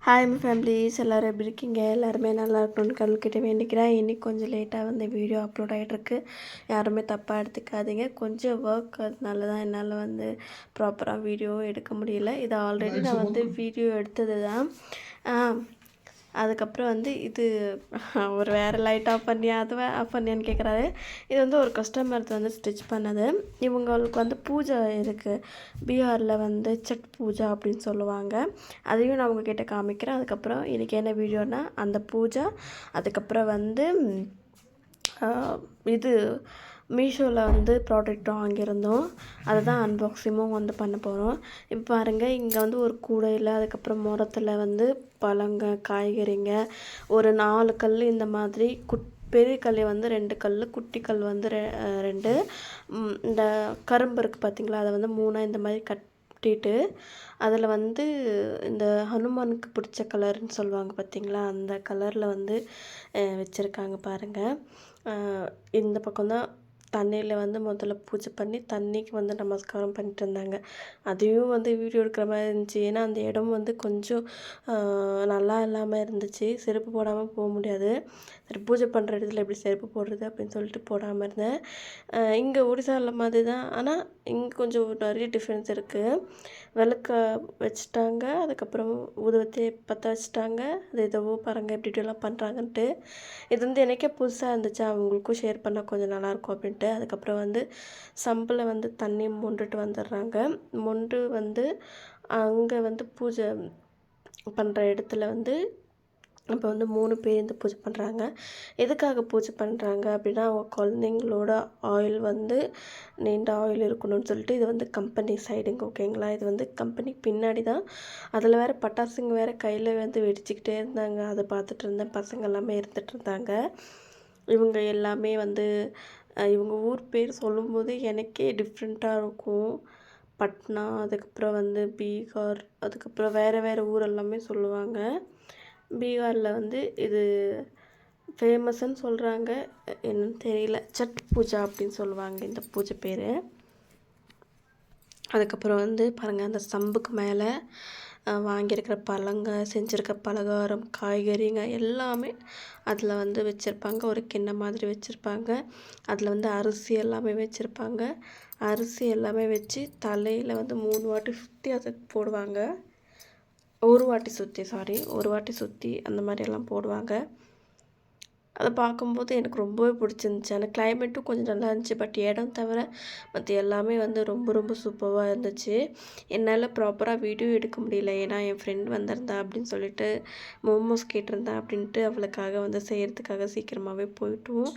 Hi families எல்லோரும் எப்படி இருக்கீங்க? எல்லாருமே நல்லா இருக்கணும்னு கடவுள்கிட்ட வேண்டிக்கிறேன். இன்றைக்கி கொஞ்சம் லேட்டாக வந்து வீடியோ அப்லோட் ஆகிட்டுருக்கு. யாருமே தப்பாக எடுத்துக்காதீங்க. கொஞ்சம் ஒர்க் அதனால தான் என்னால் வந்து ப்ராப்பராக வீடியோ எடுக்க முடியல. இது ஆல்ரெடி நான் வந்து வீடியோ எடுத்தது தான். அதுக்கப்புறம் வந்து இது ஒரு வேறு லைட் ஆஃப் பண்ணியா அதுவே ஆஃப் பண்ணியான்னு கேட்குறாரு. இது வந்து ஒரு கஸ்டமர் வந்து ஸ்டிச் பண்ணது. இவங்களுக்கு வந்து பூஜை இருக்குது. பீகாரில் வந்து சட் பூஜா அப்படின்னு சொல்லுவாங்க. அதையும் நான் உங்ககிட்ட காமிக்கிறேன். அதுக்கப்புறம் இன்றைக்கி என்ன வீடியோனா அந்த பூஜா, அதுக்கப்புறம் வந்து இது மீஷோவில் வந்து ப்ராடக்ட் வாங்கியிருந்தோம். அதை தான் அன்பாக்சிங்கும் வந்து பண்ண போகிறோம். இப்போ பாருங்கள், இங்கே வந்து ஒரு கூடையில் அதுக்கப்புறம் முரத்தில் வந்து பழங்க, காய்கறிங்க, ஒரு 4 கல் இந்த மாதிரி பெரிய கல் வந்து 2 கல், குட்டி கல் வந்து 2, இந்த கரும்பு இருக்குது பார்த்திங்களா, அதை வந்து 3 இந்த மாதிரி கட்டிட்டு அதில் வந்து இந்த ஹனுமானுக்கு பிடிச்ச கலர்னு சொல்லுவாங்க பார்த்திங்களா, அந்த கலரில் வந்து வச்சுருக்காங்க பாருங்கள். இந்த பக்கம் தான் தண்ணியில் வந்து முதல்ல பூஜை பண்ணி தண்ணிக்கு வந்து நமஸ்காரம் பண்ணிட்டு இருந்தாங்க. அதையும் வந்து வீடியோ எடுக்கிற மாதிரி இருந்துச்சு. ஏன்னா அந்த இடம் வந்து கொஞ்சம் நல்லா இல்லாமல் இருந்துச்சு. செருப்பு போடாமல் போக முடியாது. சரி, பூஜை பண்ணுற இடத்துல எப்படி செருப்பு போடுறது அப்படின்னு சொல்லிட்டு போடாமல் இருந்தேன். இங்கே ஒடிசாவில் மாதிரி தான், ஆனால் இங்கே கொஞ்சம் நிறைய டிஃப்ரென்ஸ் இருக்குது. விளக்க வச்சுட்டாங்க, அதுக்கப்புறம் ஊதுவத்தியை பற்ற வச்சுட்டாங்க. அது எதோ பாருங்கள் எப்படி இப்படிலாம் பண்ணுறாங்கன்ட்டு. இது வந்து எனக்கே புதுசாக இருந்துச்சு, அவங்களுக்கும் ஷேர் பண்ணால் கொஞ்சம் நல்லாயிருக்கும் அப்படின்ட்டு. அதுக்கப்புறம் வந்து சம்பில் வந்து தண்ணி மொண்டுட்டு வந்துடுறாங்க. மொண்டு வந்து அங்கே வந்து பூஜை பண்ணுற இடத்துல வந்து இப்போ வந்து 3 பேர் இந்த பூஜை பண்ணுறாங்க. எதுக்காக பூஜை பண்ணுறாங்க அப்படின்னா, அவங்க குழந்தைங்களோட ஆயில் வந்து நீண்ட ஆயில் இருக்கணும்னு சொல்லிட்டு. இது வந்து கம்பெனி சைடுங்க, ஓகேங்களா. இது வந்து கம்பெனிக்கு பின்னாடி தான். அதில் வேறு பட்டாசுங்க வேறு கையில் வந்து வெடிச்சிக்கிட்டே இருந்தாங்க. அதை பார்த்துட்டு இருந்தேன். பசங்க எல்லாமே இருந்துகிட்டு இருந்தாங்க. இவங்க எல்லாமே வந்து இவங்க ஊர் பேர் சொல்லும்போது எனக்கே டிஃப்ரெண்ட்டாக இருக்கும். பட்னா, அதுக்கப்புறம் வந்து பீகார், அதுக்கப்புறம் வேறு ஊர் எல்லாமே சொல்லுவாங்க. பீகாரில் வந்து இது ஃபேமஸ்ன்னு சொல்கிறாங்க, என்னன்னு தெரியல. சட் பூஜா அப்படின்னு சொல்லுவாங்க இந்த பூஜை பேர். அதுக்கப்புறம் வந்து பாருங்கள், அந்த சம்புக்கு மேலே வாங்கியிருக்கிற பழங்க, செஞ்சுருக்க பலகாரம், காய்கறிங்க எல்லாமே அதில் வந்து வச்சுருப்பாங்க. ஒரு கிண்ணம் மாதிரி வச்சுருப்பாங்க. அதில் வந்து அரிசி எல்லாமே வச்சுருப்பாங்க. அரிசி எல்லாமே வச்சு தலையில் வந்து 3 வாட்டி சுற்றி அதை போடுவாங்க. ஒரு வாட்டி சுற்றி அந்த மாதிரியெல்லாம் போடுவாங்க. அதை பார்க்கும்போது எனக்கு ரொம்பவே பிடிச்சிருந்துச்சி. அந்த கிளைமேட்டும் கொஞ்சம் நல்லா இருந்துச்சு. பட் இடம் தவிர மற்ற எல்லாமே வந்து ரொம்ப சூப்பராக இருந்துச்சு. என்னால் ப்ராப்பராக வீடியோ எடுக்க முடியல. ஏன்னா என் ஃப்ரெண்ட் வந்திருந்தா அப்படின்னு சொல்லிட்டு மோமோஸ் கேட்டிருந்தா அப்படின்ட்டு அவளுக்காக வந்து செய்கிறதுக்காக சீக்கிரமாகவே போயிட்டோம்.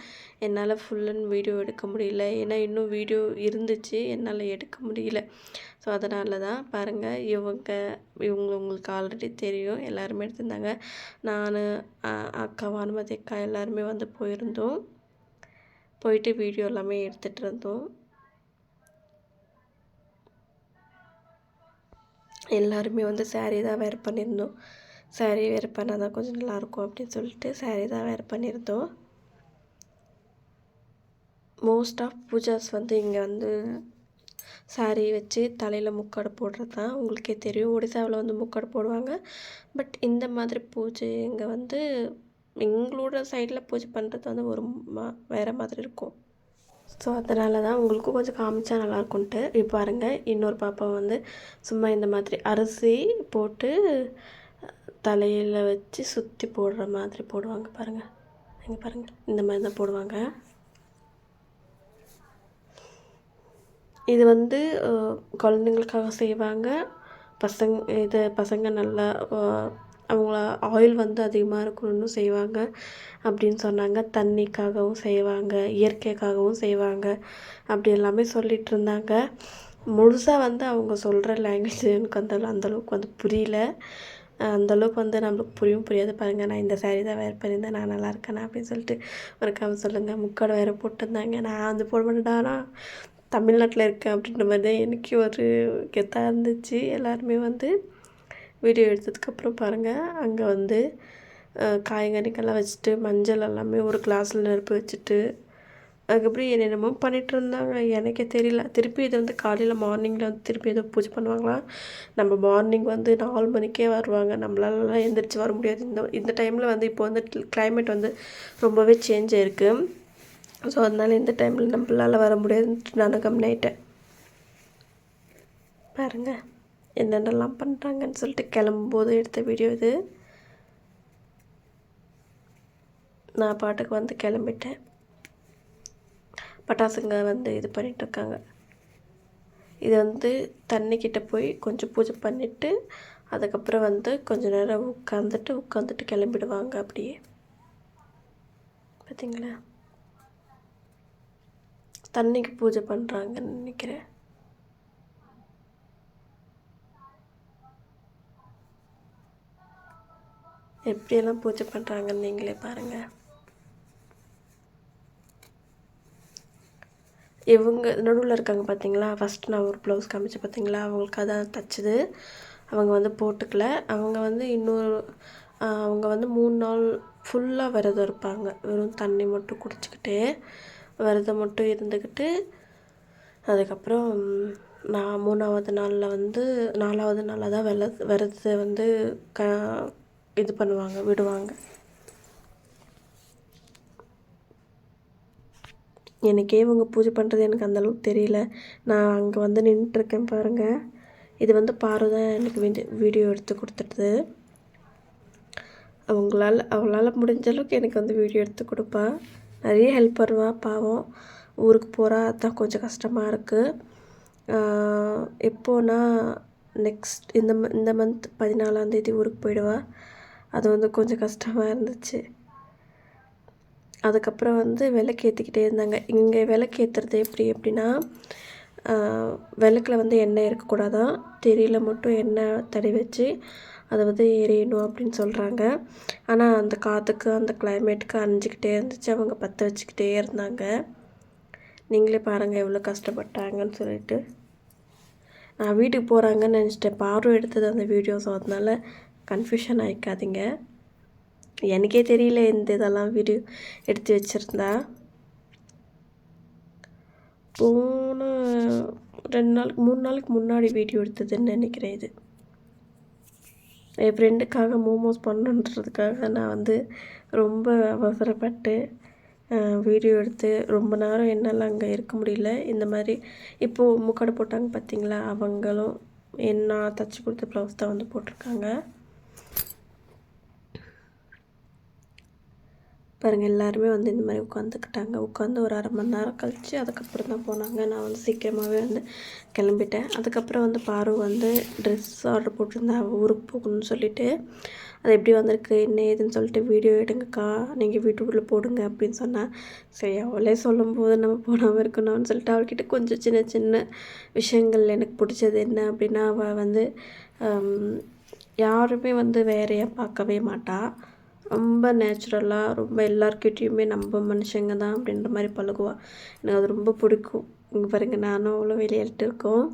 என்னால் ஃபுல் அண்ட் வீடியோ எடுக்க முடியல. ஏன்னா இன்னும் வீடியோ இருந்துச்சு, என்னால் எடுக்க முடியல. ஸோ அதனால தான் பாருங்கள், இவங்க உங்களுக்கு ஆல்ரெடி தெரியும், எல்லாருமே எடுத்திருந்தாங்க. நான், அக்கா வானுமதி அக்கா எல்லாருமே வந்து போயிருந்தோம். போயிட்டு வீடியோ எல்லாமே எடுத்துகிட்டு இருந்தோம். எல்லாருமே வந்து சாரீ தான் வேர் பண்ணியிருந்தோம். சாரீ வேர் பண்ணால் தான் கொஞ்சம் நல்லாயிருக்கும் அப்படின்னு சொல்லிட்டு சாரீ தான் வேர் பண்ணியிருந்தோம். மோஸ்ட் ஆஃப் பூஜாஸ் வந்து இங்கே வந்து சாரீ வச்சு தலையில் முக்காடு போடுறது தான். உங்களுக்கே தெரியும், ஒடிசாவில் வந்து முக்காடு போடுவாங்க. பட் இந்த மாதிரி பூஜை இங்கே வந்து எங்களோட சைடில் பூஜை பண்ணுறது வந்து ஒரு வேறு மாதிரி இருக்கும். ஸோ அதனால தான் உங்களுக்கும் கொஞ்சம் காமிச்சா நல்லாயிருக்குன்ட்டு. இப்போ பாருங்கள், இன்னொரு பாப்பா வந்து சும்மா இந்த மாதிரி அரிசி போட்டு தலையில் வச்சு சுற்றி போடுற மாதிரி போடுவாங்க பாருங்கள். இங்கே பாருங்கள், இந்த மாதிரி தான் போடுவாங்க. இது வந்து குழந்தைங்களுக்காக செய்வாங்க. பசங்க நல்லா அவங்கள ஆயில் வந்து அதிகமாக இருக்கணும்னு செய்வாங்க அப்படின்னு சொன்னாங்க. தண்ணிக்காகவும் செய்வாங்க, இயற்கைக்காகவும் செய்வாங்க அப்படி எல்லாமே சொல்லிகிட்டு இருந்தாங்க. முழுசாக வந்து அவங்க சொல்கிற லாங்குவேஜ் எனக்கு அந்தளவுக்கு வந்து புரியல. அந்தளவுக்கு வந்து நம்மளுக்கு புரியாது. பாருங்கள், நான் இந்த சாரீ தான் வேர் பண்ணியிருந்தேன், நான் நல்லா இருக்கேனா அப்படின்னு சொல்லிட்டு மறக்காம சொல்லுங்கள். முக்காடு வேறு போட்டிருந்தாங்க. நான் வந்து போட மாட்டேன்டா, தமிழ்நாட்டில் இருக்கேன் அப்படின்ற மாதிரி தான் எனக்கு ஒரு கெத்தாக இருந்துச்சு. எல்லாருமே வந்து வீடியோ எடுத்ததுக்கப்புறம் பாருங்கள், அங்கே வந்து காய்கறிக்கெல்லாம் வச்சுட்டு மஞ்சள் எல்லாமே ஒரு கிளாஸில் நெருப்பு வச்சுட்டு அதுக்கப்புறம் என்னென்னமோ பண்ணிகிட்டு இருந்தாங்க, எனக்கே தெரியல. திருப்பி இது வந்து காலையில் மார்னிங்கில் வந்து திருப்பி ஏதோ பூஜை பண்ணுவாங்களாம். நம்ம மார்னிங் வந்து 4 மணிக்கே வருவாங்க, நம்மளாலலாம் எந்திரிச்சு வர முடியாது. இந்த டைமில் வந்து இப்போ வந்து கிளைமேட் வந்து ரொம்பவே சேஞ்ச் ஆகிருக்கு. ஸோ அதனால் இந்த டைமில் நம்மளால் வர முடியாதுன்ட்டு நான் கம்மினாயிட்டேன். பாருங்கள் என்னென்னலாம் பண்ணுறாங்கன்னு சொல்லிட்டு கிளம்பும்போது எடுத்த வீடியோ இது. நான் பாட்டுக்கு வந்து கிளம்பிட்டேன். பட்டாசுங்க வந்து இது பண்ணிகிட்ருக்காங்க. இது வந்து தண்ணிக்கிட்ட போய் கொஞ்சம் பூஜை பண்ணிவிட்டு அதுக்கப்புறம் வந்து கொஞ்சம் நேரம் உட்காந்துட்டு கிளம்பிடுவாங்க. அப்படியே பார்த்தீங்களா, தண்ணிக்கு பூஜை பண்ணுறாங்கன்னு நினைக்கிறேன். எப்படியெல்லாம் பூஜை பண்ணுறாங்கன்னு நீங்களே பாருங்கள். இவங்க நடுவில் இருக்காங்க பார்த்தீங்களா, ஃபஸ்ட்டு நான் ஒரு ப்ளவுஸ் காமிச்சேன் பார்த்தீங்களா, அவங்களுக்கு அதான் தைச்சது. அவங்க வந்து போட்டுக்கல. அவங்க வந்து அவங்க வந்து 3 நாள் ஃபுல்லாக விரதம் இருப்பாங்க. வெறும் தண்ணி மட்டும் குடிச்சிக்கிட்டு விரதம் மட்டும் இருந்துக்கிட்டு அதுக்கப்புறம் நான் 3ஆவது நாளில் வந்து 4ஆவது நாளில் தான் விரதத்தை வந்து இது பண்ணுவாங்க, விடுவாங்க. எனக்கே இவங்க பூஜை பண்ணுறது எனக்கு அந்தளவுக்கு தெரியல. நான் அங்கே வந்து நின்றுட்டுருக்கேன் பாருங்கள். இது வந்து பாரு தான் எனக்கு வீடியோ எடுத்து கொடுத்துட்டு அவங்களால் முடிஞ்ச அளவுக்கு எனக்கு வந்து வீடியோ எடுத்து கொடுப்பா. நிறைய ஹெல்ப் பண்ணுவா. பாவம் ஊருக்கு போகிறா, அதுதான் கொஞ்சம் கஷ்டமாக இருக்குது. எப்போனா நெக்ஸ்ட் இந்த மந்த் 14ஆம் தேதி ஊருக்கு போயிடுவா. அது வந்து கொஞ்சம் கஷ்டமாக இருந்துச்சு. அதுக்கப்புறம் வந்து விளக்கு ஏற்றிக்கிட்டே இருந்தாங்க. இங்கே விளக்கு ஏற்றுறது எப்படின்னா விளக்கில் வந்து எண்ணெய் இருக்கக்கூடாதான், திரியில் மட்டும் எண்ணெய் தடவி வச்சு அதை வந்து எரியணும் அப்படின்னு சொல்கிறாங்க. ஆனால் அந்த காற்றுக்கு அந்த கிளைமேட்டுக்கு அணிஞ்சிக்கிட்டே இருந்துச்சு. அவங்க பற்ற வச்சுக்கிட்டே இருந்தாங்க. நீங்களே பாருங்கள் எவ்வளோ கஷ்டப்பட்டாங்கன்னு சொல்லிட்டு. நான் வீட்டுக்கு போகிறாங்கன்னு நினச்சிட்டேன். பார்வை எடுத்தது அந்த வீடியோஸ், அதனால கன்ஃபியூஷன் ஆகிக்காதீங்க. எனக்கே தெரியல இந்த இதெல்லாம் வீடியோ எடுத்து வச்சுருந்தா. போன 3 நாளுக்கு முன்னாடி வீடியோ எடுத்ததுன்னு நினைக்கிறேன். இது என் ஃப்ரெண்டுக்காக மோமோஸ் பண்ணுன்றதுக்காக நான் வந்து ரொம்ப அவசரப்பட்டு வீடியோ எடுத்து ரொம்ப நேரம் என்னால் அங்கே இருக்க முடியல. இந்த மாதிரி இப்போது முக்காடு போட்டாங்க பார்த்தீங்களா, அவங்களும் நான் தைச்சி கொடுத்த ப்ளவுஸ் தான் வந்து போட்டிருக்காங்க. பாருங்கள் எல்லாருமே வந்து இந்த மாதிரி உட்காந்துக்கிட்டாங்க. உட்காந்து ஒரு 1/2 மணி நேரம் கழித்து அதுக்கப்புறம் தான் போனாங்க. நான் வந்து சீக்கிரமாகவே வந்து கிளம்பிட்டேன். அதுக்கப்புறம் வந்து பாரு வந்து ட்ரெஸ் ஆர்டர் போட்டிருந்தேன் ஊருக்கு போகணும்னு சொல்லிவிட்டு. அது எப்படி வந்திருக்கு என்ன ஏதுன்னு சொல்லிட்டு வீடியோ எடுங்கக்கா, நீங்கள் வீட்டுக்குள்ளே போடுங்க அப்படின்னு சொன்னேன். சரி அவளே சொல்லும்போது நம்ம போனாமல் இருக்கணும்னு சொல்லிட்டு அவள்கிட்ட கொஞ்சம் சின்ன சின்ன விஷயங்கள் எனக்கு பிடிச்சது என்ன அப்படின்னா, அவள் வந்து யாருமே வந்து வேறையாக பார்க்கவே மாட்டாள். ரொம்ப நேச்சுரலாக ரொம்ப எல்லாருக்கிட்டேயுமே நம்ம மனுஷங்க தான் அப்படின்ற மாதிரி பழகுவாள். எனக்கு அது ரொம்ப பிடிக்கும். இங்கே பாருங்கள் நானும் அவ்வளோ விளையாட்டு இருக்கோம்.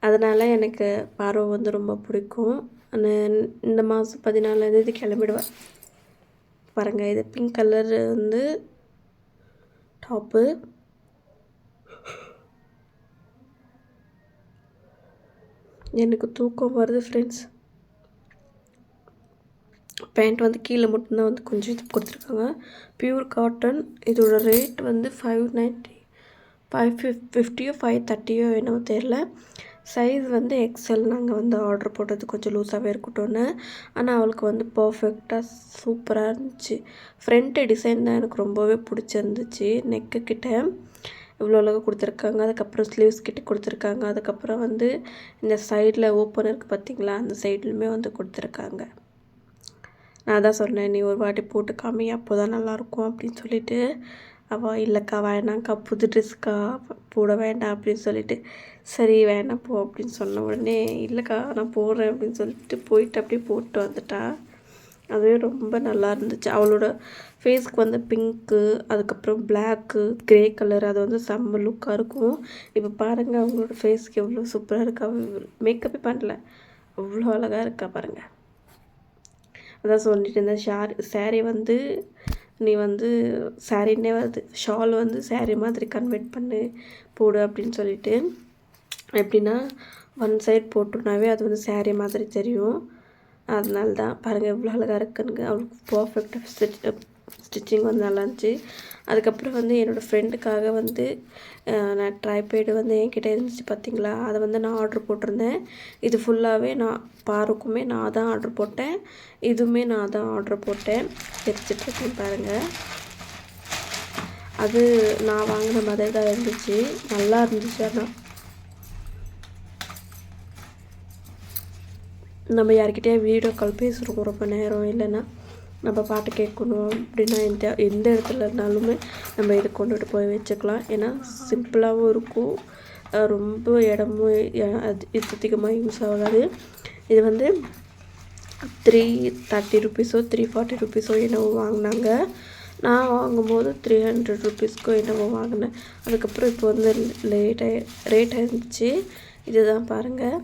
அதனால் எனக்கு பார்வை வந்து ரொம்ப பிடிக்கும். இந்த மாதம் 14ஆம் தேதி கிளம்பிடுவேன். பாருங்கள் இது பிங்க் கலர் வந்து டாப்பு. எனக்கு தூக்கம் வருது ஃப்ரெண்ட்ஸ். பேண்ட் வந்து கீழே மட்டும்தான் வந்து கொஞ்சம் இது கொடுத்துருக்காங்க. Pure cotton. இதோட ரேட் வந்து 590 550 530 என்னவோ தெரில. சைஸ் வந்து எக்ஸல். நாங்கள் வந்து ஆர்டர் போட்டது கொஞ்சம் லூஸாகவே இருக்கட்டும்னு. ஆனால் அவளுக்கு வந்து பர்ஃபெக்டாக சூப்பராக இருந்துச்சு. ஃப்ரண்ட்டு டிசைன் தான் எனக்கு ரொம்பவே பிடிச்சிருந்துச்சு. நெக்கு கிட்ட இவ்வளோ அழகாக கொடுத்துருக்காங்க. அதுக்கப்புறம் ஸ்லீவ்ஸ் கிட்ட கொடுத்துருக்காங்க. அதுக்கப்புறம் வந்து இந்த சைடில் ஓப்பன் இருக்குது பார்த்தீங்களா, அந்த சைட்லையுமே வந்து கொடுத்துருக்காங்க. நான் தான் சொன்னேன், நீ ஒரு வாட்டி போட்டு காமி, அப்போ தான் நல்லாயிருக்கும் அப்படின்னு சொல்லிட்டு. அவள் இல்லைக்கா வேணாங்க்கா, புது ட்ரெஸ்க்கா போட வேண்டாம் அப்படின்னு சொல்லிட்டு, சரி வேணாம் போ அப்படின்னு சொன்ன உடனே இல்லைக்கா நான் போடுறேன் அப்படின்னு சொல்லிட்டு போயிட்டு அப்படியே போட்டு வந்துட்டா. அதுவே ரொம்ப நல்லா இருந்துச்சு. அவளோட ஃபேஸ்க்கு வந்து பிங்க்கு, அதுக்கப்புறம் பிளாக்கு, க்ரே கலர், அது வந்து செம்ம லுக்காக இருக்கும். இப்போ பாருங்கள் அவங்களோட ஃபேஸ்க்கு எவ்வளோ சூப்பராக இருக்கா. மேக்கப்பே பண்ணல, அவ்வளோ அழகாக இருக்கா பாருங்கள். அதான் சொல்லிட்டு இருந்தேன். சாரீ வந்து நீ வந்து சாரீன்னே வருது, ஷால் வந்து சாரீ மாதிரி கன்வெர்ட் பண்ணு போடு அப்படின்னு சொல்லிட்டு. எப்படின்னா ஒன் சைட் போட்டோன்னாவே அது வந்து சாரீ மாதிரி தெரியும். அதனால தான் பாருங்கள் எவ்வளோ அழகாக இருக்குன்னு. அவளுக்கு பர்ஃபெக்டாக ஸ்டிச்சிங் வந்து நல்லா இருந்துச்சு. அதுக்கப்புறம் வந்து என்னோடய ஃப்ரெண்டுக்காக வந்து நான் ட்ரைபேடு வந்து என்கிட்ட இருந்துச்சு பார்த்தீங்களா, அதை வந்து நான் ஆர்டர் போட்டிருந்தேன். இது ஃபுல்லாகவே நான் பாருக்குமே நான் தான் ஆர்டர் போட்டேன், இதுவுமே நான் தான் ஆர்டர் போட்டேன். வச்சுட்ருக்கேன் பாருங்கள். அது நான் வாங்கின மாதிரி தான் இருந்துச்சு, நல்லா இருந்துச்சு. ஆனால் நம்ம யார்கிட்டயா வீடியோ கால் பேசுகிறோம் ரொம்ப நேரம், இல்லைன்னா நம்ம பாட்டு கேட்கணும் அப்படின்னா எந்த இடத்துல இருந்தாலுமே நம்ம இதை கொண்டுட்டு போய் வச்சுக்கலாம். ஏன்னா சிம்பிளாகவும் இருக்கும், ரொம்ப இடமும் அது அதிகமாக யூஸ் ஆகாது. இது வந்து 330 ருபீஸோ 340 ருபீஸோ என்னவோ வாங்கினாங்க. நான் வாங்கும்போது 300 ருபீஸ்க்கோ என்னவோ வாங்கினேன். அதுக்கப்புறம் இப்போ வந்து ரேட் ஆயிருந்துச்சு. இதுதான் பாருங்கள்,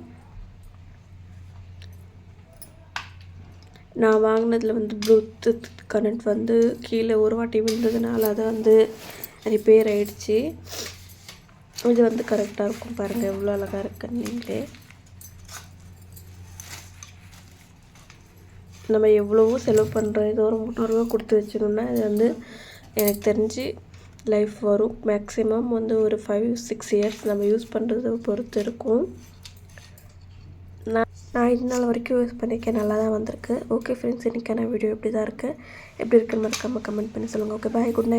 நான் வாங்கினதில் வந்து ப்ளூடூத் கனெக்ட் வந்து கீழே ஒரு வாட்டி விழுந்ததுனால அதை வந்து ரிப்பேர் ஆகிடுச்சி. இது வந்து கரெக்டாக இருக்கும் பாருங்கள், எவ்வளோ அழகாக இருக்குன்னு நீங்களே. நம்ம எவ்வளவோ செலவு பண்ணுறோம், இது ஒரு 300 ரூபா கொடுத்து வச்சுக்கணுன்னா இது வந்து எனக்கு தெரிஞ்சு லைஃப் வரும். மேக்ஸிமம் வந்து ஒரு 5-6 இயர்ஸ் நம்ம யூஸ் பண்ணுறதை பொறுத்து இருக்கும். நான் இது நாள் வரைக்கும் யூஸ் பண்ணியிருக்கேன், நல்லா தான் வந்திருக்கு. ஓகே ஃப்ரெண்ட்ஸ், இன்றைக்கான வீடியோ இப்படி தான் இருக்குது. எப்படி இருக்குன்னு மறக்காமல் கமெண்ட் பண்ணி சொல்லுங்கள். ஓகே, பாய், குட் நைட்.